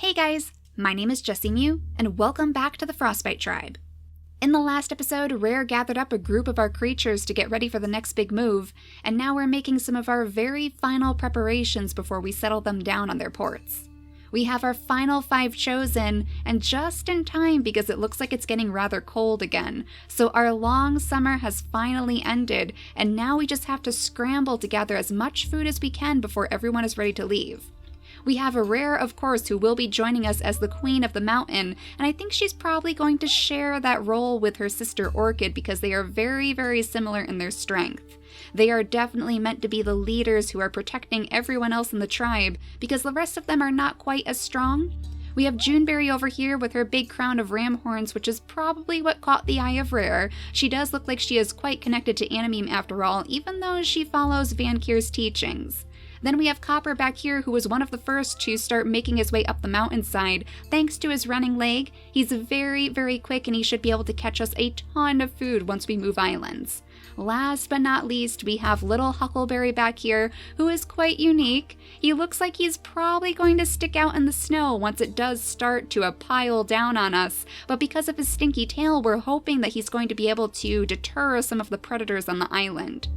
Hey guys, my name is JessiMew, and welcome back to the Frostbite tribe. In the last episode, Rare gathered up a group of our creatures to get ready for the next big move, and now we're making some of our very final preparations before we settle them down on their ports. We have our final 5 chosen, and just in time because it looks like it's getting rather cold again, so our long summer has finally ended, and now we just have to scramble to gather as much food as we can before everyone is ready to leave. We have a Rare, of course, who will be joining us as the Queen of the Mountain, and I think she's probably going to share that role with her sister Orchid because they are very, very similar in their strength. They are definitely meant to be the leaders who are protecting everyone else in the tribe because the rest of them are not quite as strong. We have Juneberry over here with her big crown of ram horns, which is probably what caught the eye of Rare. She does look like she is quite connected to Animeme after all, even though she follows Vankir's teachings. Then we have Copper back here, who was one of the first to start making his way up the mountainside. Thanks to his running leg, he's very, very quick and he should be able to catch us a ton of food once we move islands. Last but not least, we have little Huckleberry back here, who is quite unique. He looks like he's probably going to stick out in the snow once it does start to pile down on us, but because of his stinky tail, we're hoping that he's going to be able to deter some of the predators on the island.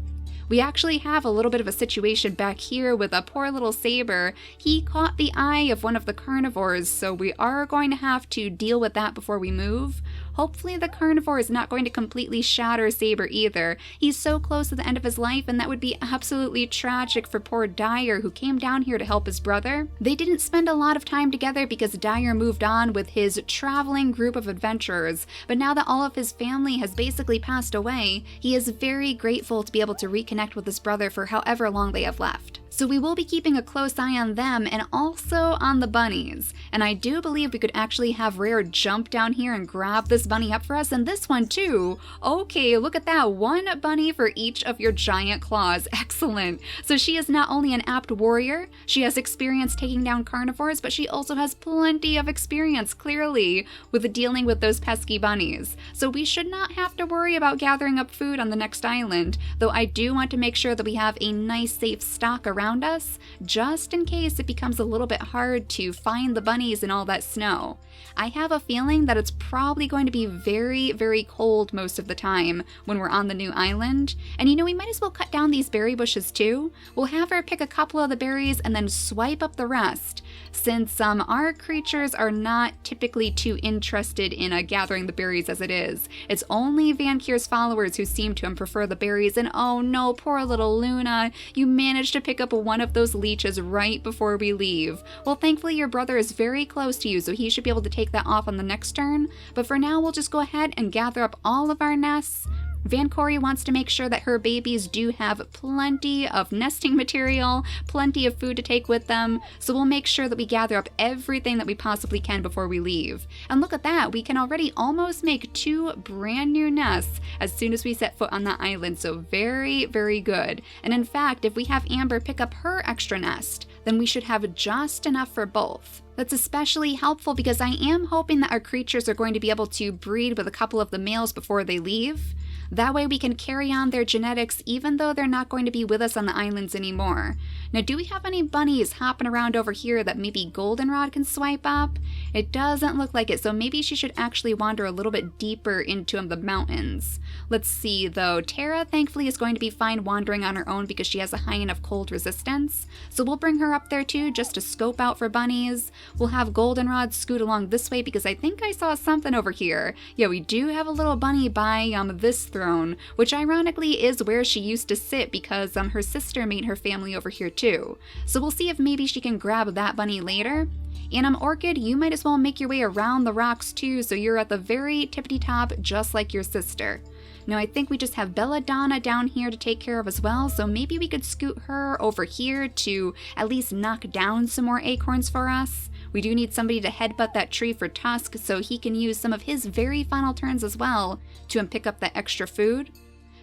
We actually have a little bit of a situation back here with a poor little Saber. He caught the eye of one of the carnivores, so we are going to have to deal with that before we move. Hopefully the carnivore is not going to completely shatter Saber either. He's so close to the end of his life, and that would be absolutely tragic for poor Dyer, who came down here to help his brother. They didn't spend a lot of time together because Dyer moved on with his traveling group of adventurers, but now that all of his family has basically passed away, he is very grateful to be able to reconnect with his brother for however long they have left. So we will be keeping a close eye on them and also on the bunnies. And I do believe we could actually have Rare jump down here and grab this bunny up for us, and this one too. Okay, look at that, 1 bunny for each of your giant claws. Excellent. So she is not only an apt warrior, she has experience taking down carnivores, but she also has plenty of experience, clearly, with dealing with those pesky bunnies. So we should not have to worry about gathering up food on the next island, though I do want to make sure that we have a nice safe stock around us, just in case it becomes a little bit hard to find the bunnies in all that snow. I have a feeling that it's probably going to be very, very cold most of the time when we're on the new island, and we might as well cut down these berry bushes too. We'll have her pick a couple of the berries and then swipe up the rest, since our creatures are not typically too interested in gathering the berries as it is. It's only Vankir's followers who seem to prefer the berries, and oh no, poor little Luna, you managed to pick up one of those leeches right before we leave. Well, thankfully your brother is very close to you, so he should be able to take that off on the next turn, but for now we'll just go ahead and gather up all of our nests. Vankori wants to make sure that her babies do have plenty of nesting material, plenty of food to take with them, so we'll make sure that we gather up everything that we possibly can before we leave. And look at that, we can already almost make 2 brand new nests as soon as we set foot on that island, so very, very good. And in fact, if we have Amber pick up her extra nest, then we should have just enough for both. That's especially helpful because I am hoping that our creatures are going to be able to breed with a couple of the males before they leave. That way we can carry on their genetics even though they're not going to be with us on the islands anymore. Now, do we have any bunnies hopping around over here that maybe Goldenrod can swipe up? It doesn't look like it, so maybe she should actually wander a little bit deeper into the mountains. Let's see though, Tara thankfully is going to be fine wandering on her own because she has a high enough cold resistance, so we'll bring her up there too just to scope out for bunnies. We'll have Goldenrod scoot along this way because I think I saw something over here. Yeah, we do have a little bunny by this throne, which ironically is where she used to sit because her sister made her family over here too. So we'll see if maybe she can grab that bunny later. And Orchid, you might as well make your way around the rocks too, so you're at the very tippity top just like your sister. Now I think we just have Belladonna down here to take care of as well, so maybe we could scoot her over here to at least knock down some more acorns for us. We do need somebody to headbutt that tree for Tusk so he can use some of his very final turns as well to pick up that extra food.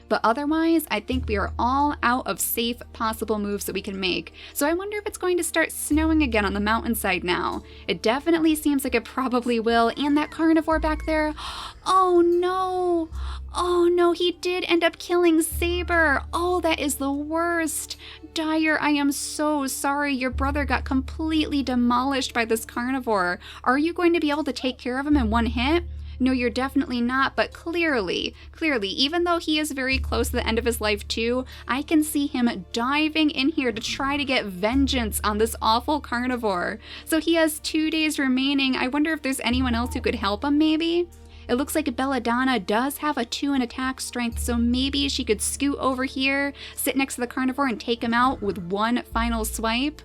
But otherwise, I think we are all out of safe possible moves that we can make. So I wonder if it's going to start snowing again on the mountainside now. It definitely seems like it probably will. And that carnivore back there, oh no! Oh no, he did end up killing Saber. Oh, that is the worst. Dyer, I am so sorry. Your brother got completely demolished by this carnivore. Are you going to be able to take care of him in one hit? No, you're definitely not, but clearly, even though he is very close to the end of his life too, I can see him diving in here to try to get vengeance on this awful carnivore. So he has 2 days remaining. I wonder if there's anyone else who could help him maybe? It looks like Belladonna does have a 2 in attack strength, so maybe she could scoot over here, sit next to the carnivore, and take him out with one final swipe.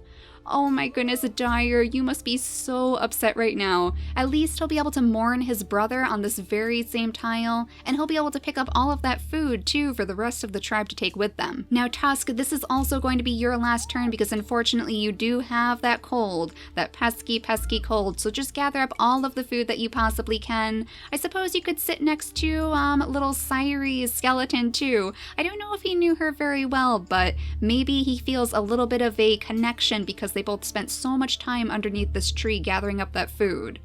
Oh my goodness, Dyer, you must be so upset right now. At least he'll be able to mourn his brother on this very same tile, and he'll be able to pick up all of that food too for the rest of the tribe to take with them. Now Tusk, this is also going to be your last turn because unfortunately you do have that cold, that pesky cold, so just gather up all of the food that you possibly can. I suppose you could sit next to little Cyrie's skeleton too. I don't know if he knew her very well, but maybe he feels a little bit of a connection because they both spent so much time underneath this tree gathering up that food.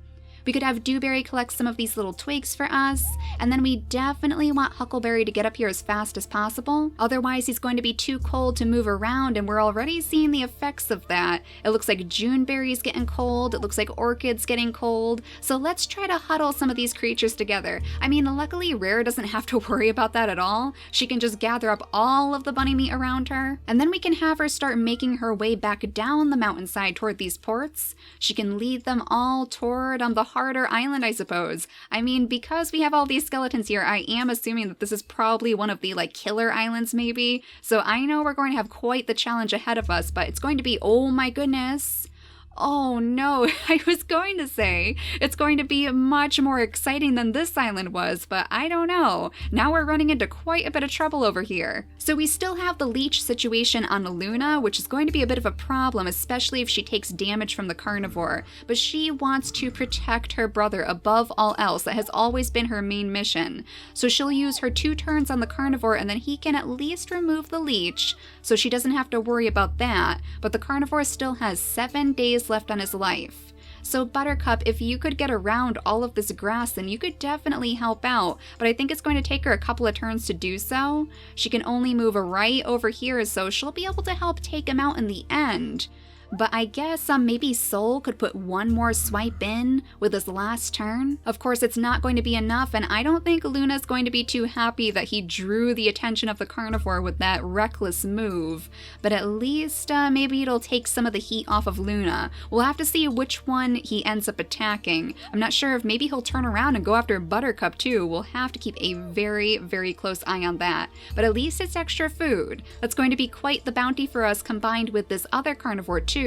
We could have Dewberry collect some of these little twigs for us, and then we definitely want Huckleberry to get up here as fast as possible. Otherwise, he's going to be too cold to move around, and we're already seeing the effects of that. It looks like Juneberry's getting cold, it looks like Orchid's getting cold, so let's try to huddle some of these creatures together. I mean, luckily Rare doesn't have to worry about that at all. She can just gather up all of the bunny meat around her, and then we can have her start making her way back down the mountainside toward these ports. She can lead them all toward the harder island, I suppose. I mean, because we have all these skeletons here, I am assuming that this is probably one of the killer islands maybe. So I know we're going to have quite the challenge ahead of us, but it's going to be, oh my goodness. Oh no, I was going to say it's going to be much more exciting than this island was, but I don't know. Now we're running into quite a bit of trouble over here. So we still have the leech situation on Luna, which is going to be a bit of a problem, especially if she takes damage from the carnivore. But she wants to protect her brother above all else. That has always been her main mission. So she'll use her 2 turns on the carnivore and then he can at least remove the leech, so she doesn't have to worry about that. But the carnivore still has 7 days left on his life. So Buttercup, if you could get around all of this grass, then you could definitely help out, but I think it's going to take her a couple of turns to do so. She can only move right over here, so she'll be able to help take him out in the end. But I guess maybe Soul could put one more swipe in with his last turn. Of course, it's not going to be enough, and I don't think Luna's going to be too happy that he drew the attention of the carnivore with that reckless move. But at least maybe it'll take some of the heat off of Luna. We'll have to see which one he ends up attacking. I'm not sure if maybe he'll turn around and go after Buttercup too. We'll have to keep a very, very close eye on that. But at least it's extra food. That's going to be quite the bounty for us combined with this other carnivore too.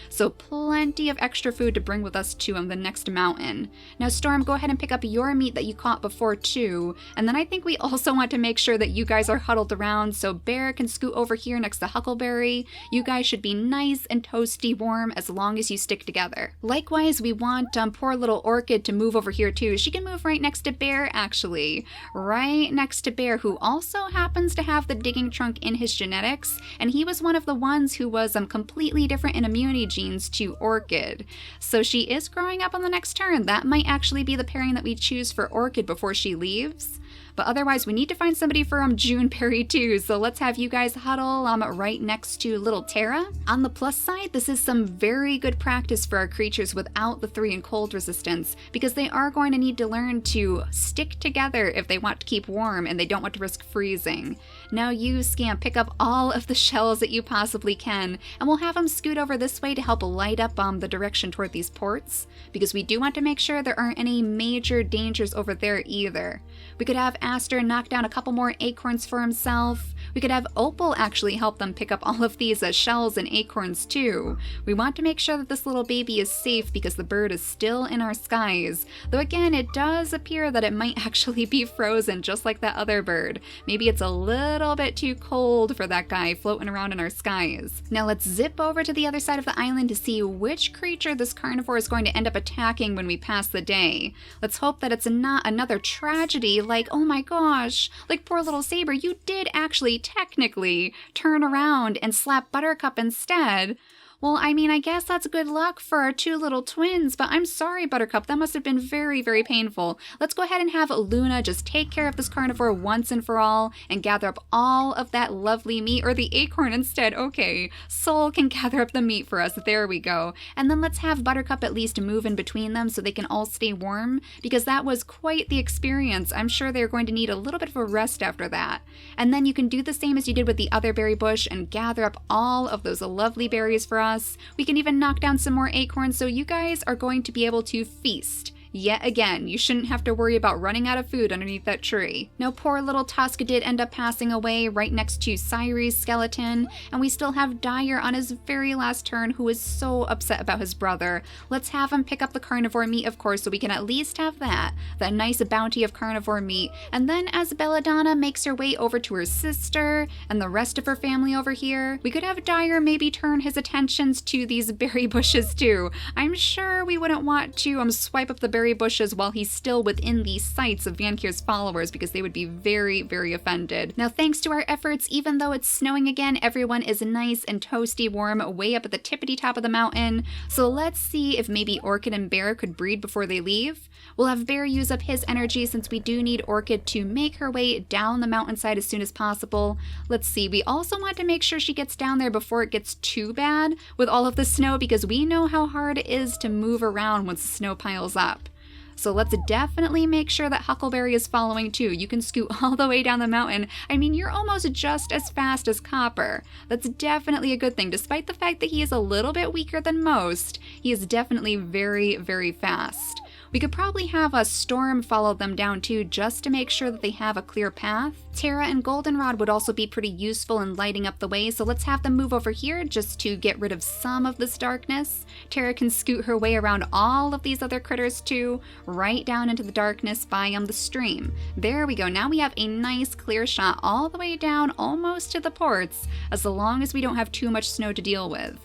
So plenty of extra food to bring with us to the next mountain. Now Storm, go ahead and pick up your meat that you caught before too. And then I think we also want to make sure that you guys are huddled around, so Bear can scoot over here next to Huckleberry. You guys should be nice and toasty warm as long as you stick together. Likewise, we want poor little Orchid to move over here too. She can move right next to Bear actually. Right next to Bear, who also happens to have the digging trunk in his genetics. And he was one of the ones who was completely different in immunity genes to Orchid. So she is growing up on the next turn. That might actually be the pairing that we choose for Orchid before she leaves. But otherwise, we need to find somebody for Juneberry too, so let's have you guys huddle right next to little Terra. On the plus side, this is some very good practice for our creatures without the 3 and cold resistance, because they are going to need to learn to stick together if they want to keep warm and they don't want to risk freezing. Now you, Scamp, pick up all of the shells that you possibly can, and we'll have them scoot over this way to help light up the direction toward these ports, because we do want to make sure there aren't any major dangers over there either. We could have Aster knock down a couple more acorns for himself. We could have Opal actually help them pick up all of these shells and acorns too. We want to make sure that this little baby is safe because the bird is still in our skies. Though again, it does appear that it might actually be frozen just like that other bird. Maybe it's a little bit too cold for that guy floating around in our skies. Now let's zip over to the other side of the island to see which creature this carnivore is going to end up attacking when we pass the day. Let's hope that it's not another tragedy like, oh my my gosh, like poor little Saber, you did actually technically turn around and slap Buttercup instead. Well, I mean, I guess that's good luck for our two little twins, but I'm sorry, Buttercup. That must have been very, very painful. Let's go ahead and have Luna just take care of this carnivore once and for all and gather up all of that lovely meat, or the acorn instead. Okay, Soul can gather up the meat for us. There we go. And then let's have Buttercup at least move in between them so they can all stay warm, because that was quite the experience. I'm sure they're going to need a little bit of a rest after that. And then you can do the same as you did with the other berry bush and gather up all of those lovely berries for us. We can even knock down some more acorns, so you guys are going to be able to feast. Yet again, you shouldn't have to worry about running out of food underneath that tree. Now, poor little Tusk did end up passing away right next to Cyrie's skeleton, and we still have Dyer on his very last turn, who is so upset about his brother. Let's have him pick up the carnivore meat, of course, so we can at least have that nice bounty of carnivore meat. And then as Belladonna makes her way over to her sister and the rest of her family over here, we could have Dyer maybe turn his attentions to these berry bushes too. I'm sure we wouldn't want to swipe up the berry bushes while he's still within the sights of Vankir's followers, because they would be very, very offended. Now, thanks to our efforts, even though it's snowing again, everyone is nice and toasty warm way up at the tippity top of the mountain. So let's see if maybe Orchid and Bear could breed before they leave. We'll have Bear use up his energy since we do need Orchid to make her way down the mountainside as soon as possible. Let's see, we also want to make sure she gets down there before it gets too bad with all of the snow, because we know how hard it is to move around once the snow piles up. So let's definitely make sure that Huckleberry is following too. You can scoot all the way down the mountain. I mean, you're almost just as fast as Copper. That's definitely a good thing. Despite the fact that he is a little bit weaker than most, he is definitely very, very fast. We could probably have a Storm follow them down too, just to make sure that they have a clear path. Terra and Goldenrod would also be pretty useful in lighting up the way, so let's have them move over here just to get rid of some of this darkness. Terra can scoot her way around all of these other critters too, right down into the darkness by the stream. There we go. Now we have a nice clear shot all the way down almost to the ports, as long as we don't have too much snow to deal with.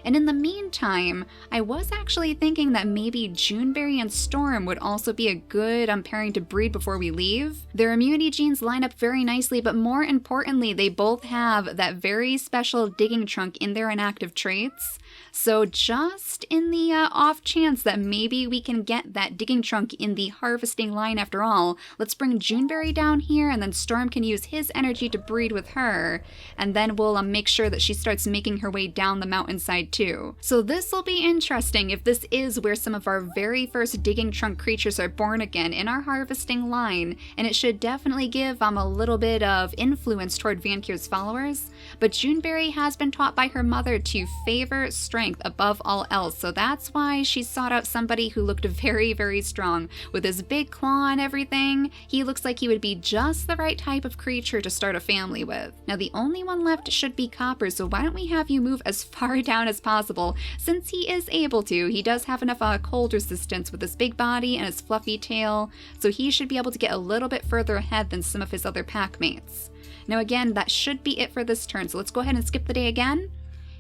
And in the meantime, I was actually thinking that maybe Juneberry and Storm would also be a good pairing to breed before we leave. Their immunity genes line up very nicely, but more importantly, they both have that very special digging trunk in their inactive traits. So just in the off chance that maybe we can get that digging trunk in the harvesting line after all, let's bring Juneberry down here, and then Storm can use his energy to breed with her, and then we'll make sure that she starts making her way down the mountainside too. So this will be interesting if this is where some of our very first digging trunk creatures are born again in our harvesting line, and it should definitely give a little bit of influence toward Vankir's followers. But Juneberry has been taught by her mother to favor strength above all else, so that's why she sought out somebody who looked very, very strong. With his big claw and everything, he looks like he would be just the right type of creature to start a family with. Now the only one left should be Copper, so why don't we have you move as far down as possible, since he is able to. He does have enough cold resistance with his big body and his fluffy tail, so he should be able to get a little bit further ahead than some of his other pack mates. Now again, that should be it for this turn, so let's go ahead and skip the day again.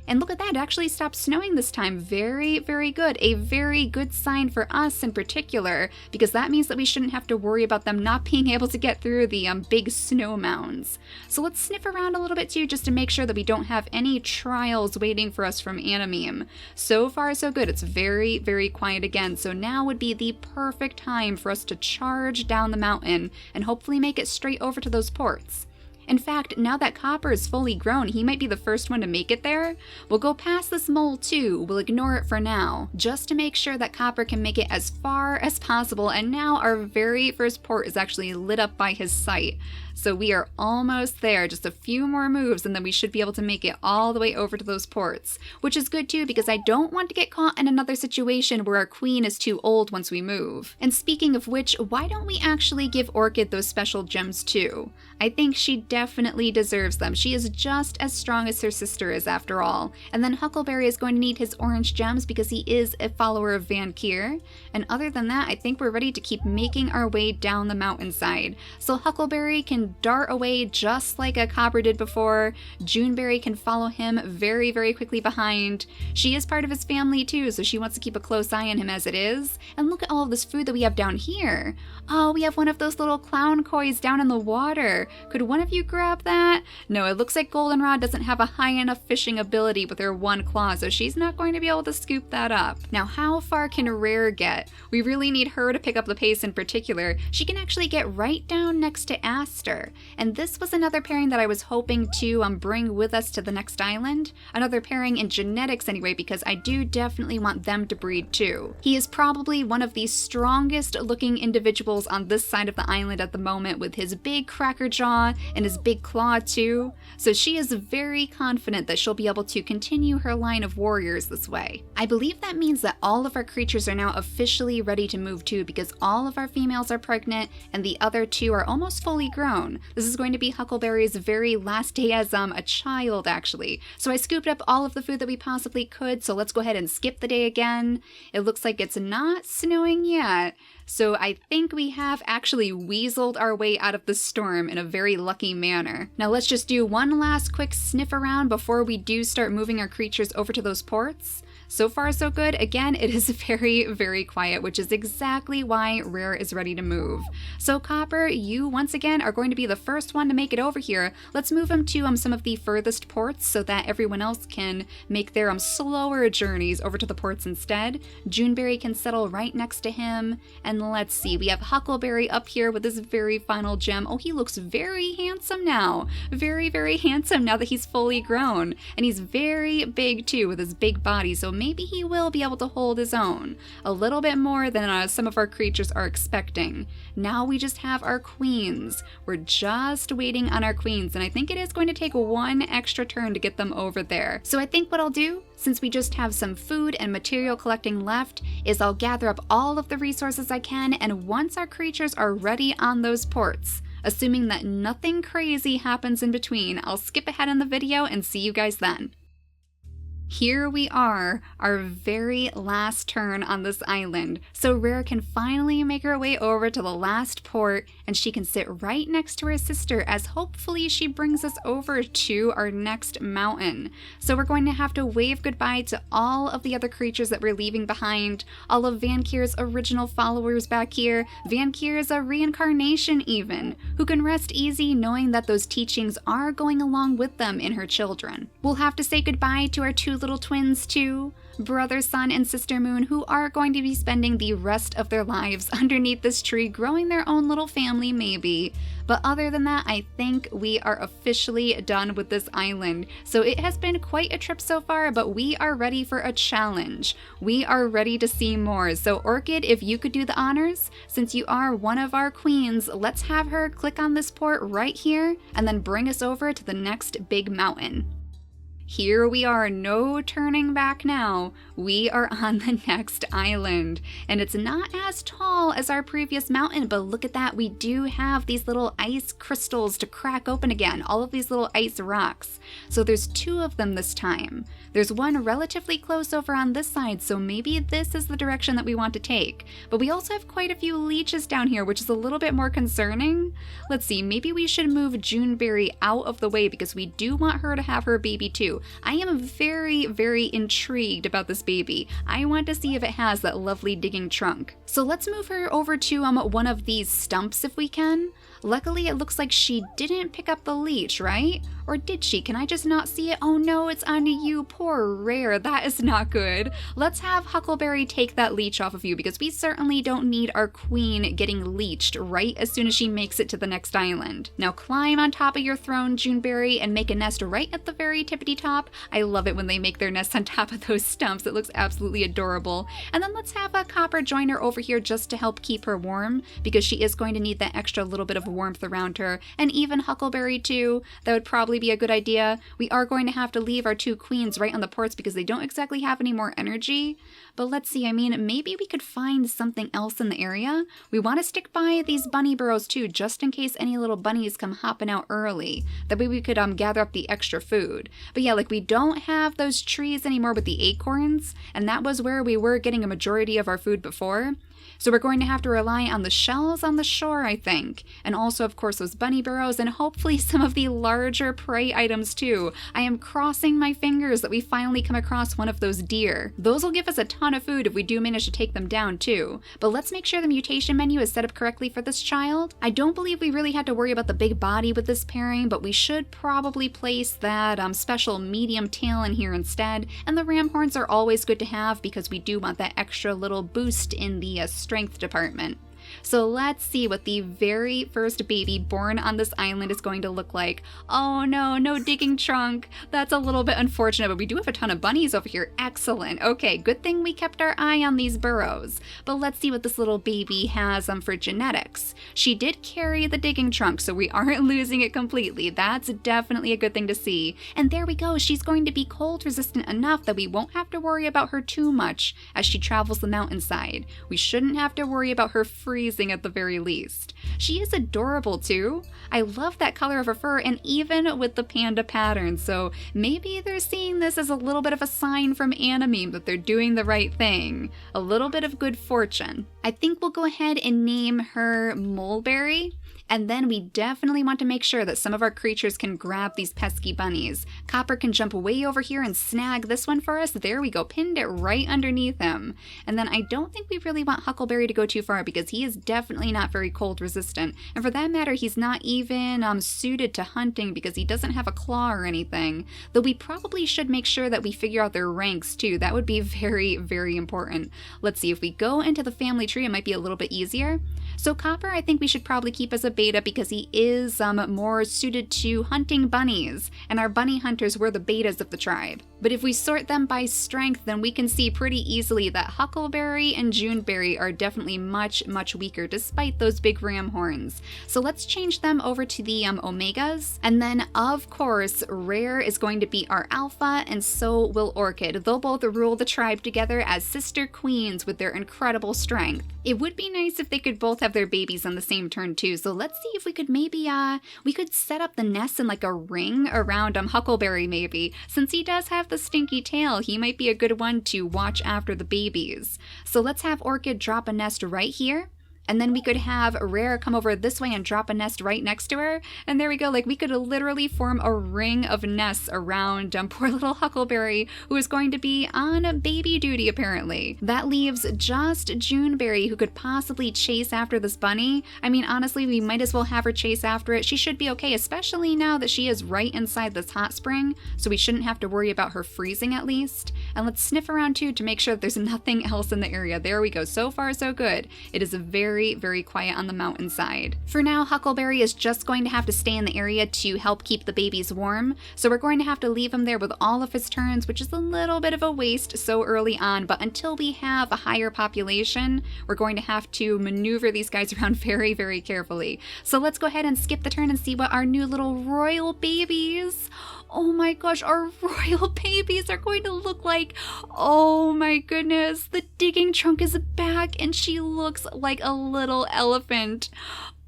And look at that, it actually stopped snowing this time. Very, very good. A very good sign for us in particular, because that means that we shouldn't have to worry about them not being able to get through the big snow mounds. So let's sniff around a little bit too, just to make sure that we don't have any trials waiting for us from Animeme. So far so good. It's very, very quiet again, so now would be the perfect time for us to charge down the mountain and hopefully make it straight over to those ports. In fact, now that Copper is fully grown, he might be the first one to make it there. We'll go past this mole too, we'll ignore it for now, just to make sure that Copper can make it as far as possible, and now our very first port is actually lit up by his sight. So we are almost there, just a few more moves, and then we should be able to make it all the way over to those ports, which is good too, because I don't want to get caught in another situation where our queen is too old once we move. And speaking of which, why don't we actually give Orchid those special gems too? I think she definitely deserves them. She is just as strong as her sister is after all. And then Huckleberry is going to need his orange gems because he is a follower of Vankir. And other than that, I think we're ready to keep making our way down the mountainside. So Huckleberry can can dart away just like a copper did before. Juneberry can follow him very, very quickly behind. She is part of his family too, so she wants to keep a close eye on him as it is. And look at all of this food that we have down here. Oh, we have one of those little clown kois down in the water. Could one of you grab that? No, it looks like Goldenrod doesn't have a high enough fishing ability with her one claw, so she's not going to be able to scoop that up. Now, how far can Rare get? We really need her to pick up the pace in particular. She can actually get right down next to Aster. And this was another pairing that I was hoping to bring with us to the next island. Another pairing in genetics anyway, because I do definitely want them to breed too. He is probably one of the strongest looking individuals on this side of the island at the moment, with his big cracker jaw and his big claw too. So she is very confident that she'll be able to continue her line of warriors this way. I believe that means that all of our creatures are now officially ready to move too, because all of our females are pregnant and the other two are almost fully grown. This is going to be Huckleberry's very last day as a child actually. So I scooped up all of the food that we possibly could, so let's go ahead and skip the day again. It looks like it's not snowing yet. So I think we have actually weaseled our way out of the storm in a very lucky manner. Now let's just do one last quick sniff around before we do start moving our creatures over to those ports. So far so good. Again, it is very, very quiet, which is exactly why Rare is ready to move. So Copper, you once again are going to be the first one to make it over here. Let's move him to some of the furthest ports so that everyone else can make their slower journeys over to the ports instead. Juneberry can settle right next to him. And let's see, we have Huckleberry up here with this very final gem. Oh, he looks very handsome now. Very, very handsome now that he's fully grown. And he's very big too with his big body, so maybe he will be able to hold his own. A little bit more than some of our creatures are expecting. Now we just have our queens. We're just waiting on our queens, and I think it is going to take one extra turn to get them over there. So I think what I'll do, since we just have some food and material collecting left, is I'll gather up all of the resources I can, and once our creatures are ready on those ports, assuming that nothing crazy happens in between, I'll skip ahead in the video and see you guys then. Here we are, our very last turn on this island. So Rare can finally make her way over to the last port, and she can sit right next to her sister as hopefully she brings us over to our next mountain. So we're going to have to wave goodbye to all of the other creatures that we're leaving behind, all of Vankir's original followers back here. Vankir is a reincarnation even, who can rest easy knowing that those teachings are going along with them in her children. We'll have to say goodbye to our two little twins too, Brother Sun and Sister Moon, who are going to be spending the rest of their lives underneath this tree, growing their own little family maybe. But other than that, I think we are officially done with this island. So it has been quite a trip so far, but we are ready for a challenge. We are ready to see more. So Orchid, if you could do the honors, since you are one of our queens, let's have her click on this port right here and then bring us over to the next big mountain. Here we are, no turning back now. We are on the next island, and it's not as tall as our previous mountain, but look at that, we do have these little ice crystals to crack open again, all of these little ice rocks. So there's two of them this time. There's one relatively close over on this side, so maybe this is the direction that we want to take. But we also have quite a few leeches down here, which is a little bit more concerning. Let's see, maybe we should move Juneberry out of the way because we do want her to have her baby too. I am very, very intrigued about this baby. I want to see if it has that lovely digging trunk. So let's move her over to one of these stumps if we can. Luckily, it looks like she didn't pick up the leech, right? Or did she? Can I just not see it? Oh no, it's onto you. Poor Rare. That is not good. Let's have Huckleberry take that leech off of you because we certainly don't need our queen getting leeched right as soon as she makes it to the next island. Now climb on top of your throne, Juneberry, and make a nest right at the very tippity top. I love it when they make their nests on top of those stumps. It looks absolutely adorable. And then let's have a Copper join her over here just to help keep her warm because she is going to need that extra little bit of warmth around her. And even Huckleberry too. That would probably be a good idea. We are going to have to leave our two queens right on the ports because they don't exactly have any more energy. But let's see, I mean, maybe we could find something else in the area. We want to stick by these bunny burrows too, just in case any little bunnies come hopping out early. That way we could gather up the extra food. But yeah, like we don't have those trees anymore with the acorns, and that was where we were getting a majority of our food before. So we're going to have to rely on the shells on the shore, I think. And also, of course, those bunny burrows and hopefully some of the larger prey items too. I am crossing my fingers that we finally come across one of those deer. Those will give us a ton of food if we do manage to take them down too. But let's make sure the mutation menu is set up correctly for this child. I don't believe we really had to worry about the big body with this pairing, but we should probably place that special medium tail in here instead. And the ram horns are always good to have because we do want that extra little boost in the strength department. So let's see what the very first baby born on this island is going to look like. Oh no, no digging trunk. That's a little bit unfortunate, but we do have a ton of bunnies over here. Excellent. Okay, good thing we kept our eye on these burrows. But let's see what this little baby has for genetics. She did carry the digging trunk, so we aren't losing it completely. That's definitely a good thing to see. And there we go. She's going to be cold resistant enough that we won't have to worry about her too much as she travels the mountainside. We shouldn't have to worry about her freezing at the very least. She is adorable too. I love that color of her fur, and even with the panda pattern, so maybe they're seeing this as a little bit of a sign from Animeme that they're doing the right thing. A little bit of good fortune. I think we'll go ahead and name her Mulberry. And then we definitely want to make sure that some of our creatures can grab these pesky bunnies. Copper can jump way over here and snag this one for us. There we go, pinned it right underneath him. And then I don't think we really want Huckleberry to go too far because he is definitely not very cold resistant. And for that matter, he's not even suited to hunting because he doesn't have a claw or anything. Though we probably should make sure that we figure out their ranks too. That would be very, very important. Let's see, if we go into the family tree, it might be a little bit easier. So Copper, I think we should probably keep as a beta because he is more suited to hunting bunnies, and our bunny hunters were the betas of the tribe. But if we sort them by strength, then we can see pretty easily that Huckleberry and Juneberry are definitely much, much weaker despite those big ram horns. So let's change them over to the Omegas. And then, of course, Rare is going to be our alpha, and so will Orchid. They'll both rule the tribe together as sister queens with their incredible strength. It would be nice if they could both have their babies on the same turn too, so let's see if we could maybe, we could set up the nest in like a ring around Huckleberry maybe. Since he does have the stinky tail, he might be a good one to watch after the babies. So let's have Orchid drop a nest right here. And then we could have Rare come over this way and drop a nest right next to her. And there we go, like we could literally form a ring of nests around poor little Huckleberry, who is going to be on baby duty apparently. That leaves just Juneberry, who could possibly chase after this bunny. I mean, honestly, we might as well have her chase after it. She should be okay, especially now that she is right inside this hot spring, so we shouldn't have to worry about her freezing at least. And let's sniff around too to make sure that there's nothing else in the area. There we go, so far so good. It is a very, very quiet on the mountainside. For now, Huckleberry is just going to have to stay in the area to help keep the babies warm, so we're going to have to leave him there with all of his turns, which is a little bit of a waste so early on, but until we have a higher population, we're going to have to maneuver these guys around very, very carefully. So let's go ahead and skip the turn and see what our new little royal babies, oh my gosh, our royal babies are going to look like. Oh my goodness, the digging trunk is back and she looks like a little elephant.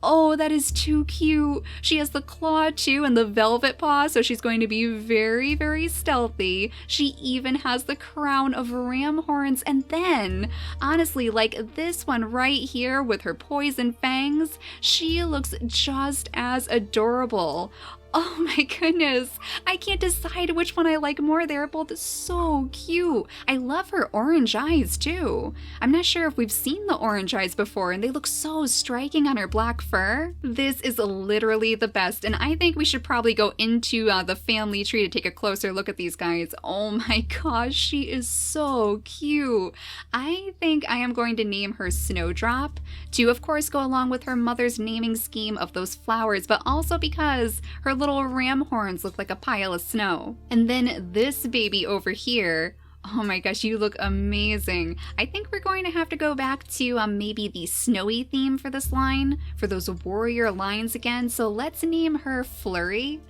Oh, that is too cute. She has the claw too and the velvet paw, so she's going to be very, very stealthy. She even has the crown of ram horns, and then, honestly, like this one right here with her poison fangs, she looks just as adorable. Oh my goodness, I can't decide which one I like more. They're both so cute. I love her orange eyes too. I'm not sure if we've seen the orange eyes before, and they look so striking on her black fur. This is literally the best, and I think we should probably go into the family tree to take a closer look at these guys. Oh my gosh, she is so cute. I think I am going to name her Snowdrop to, of course, go along with her mother's naming scheme of those flowers, but also because her little ram horns look like a pile of snow. And then this baby over here, oh my gosh, you look amazing. I think we're going to have to go back to maybe the snowy theme for this line, for those warrior lines again. So let's name her Flurry.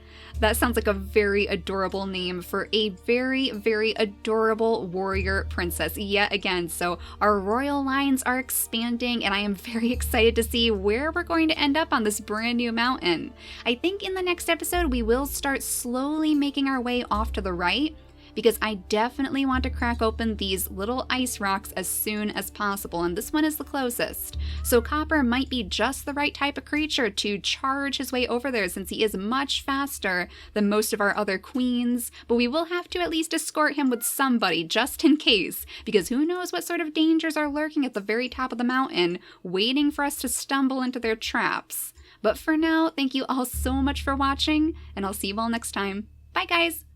That sounds like a very adorable name for a very, very adorable warrior princess yet again. So our royal lines are expanding, and I am very excited to see where we're going to end up on this brand new mountain. I think in the next episode we will start slowly making our way off to the right, because I definitely want to crack open these little ice rocks as soon as possible, and this one is the closest. So Copper might be just the right type of creature to charge his way over there since he is much faster than most of our other queens, but we will have to at least escort him with somebody just in case, because who knows what sort of dangers are lurking at the very top of the mountain, waiting for us to stumble into their traps. But for now, thank you all so much for watching, and I'll see you all next time. Bye guys!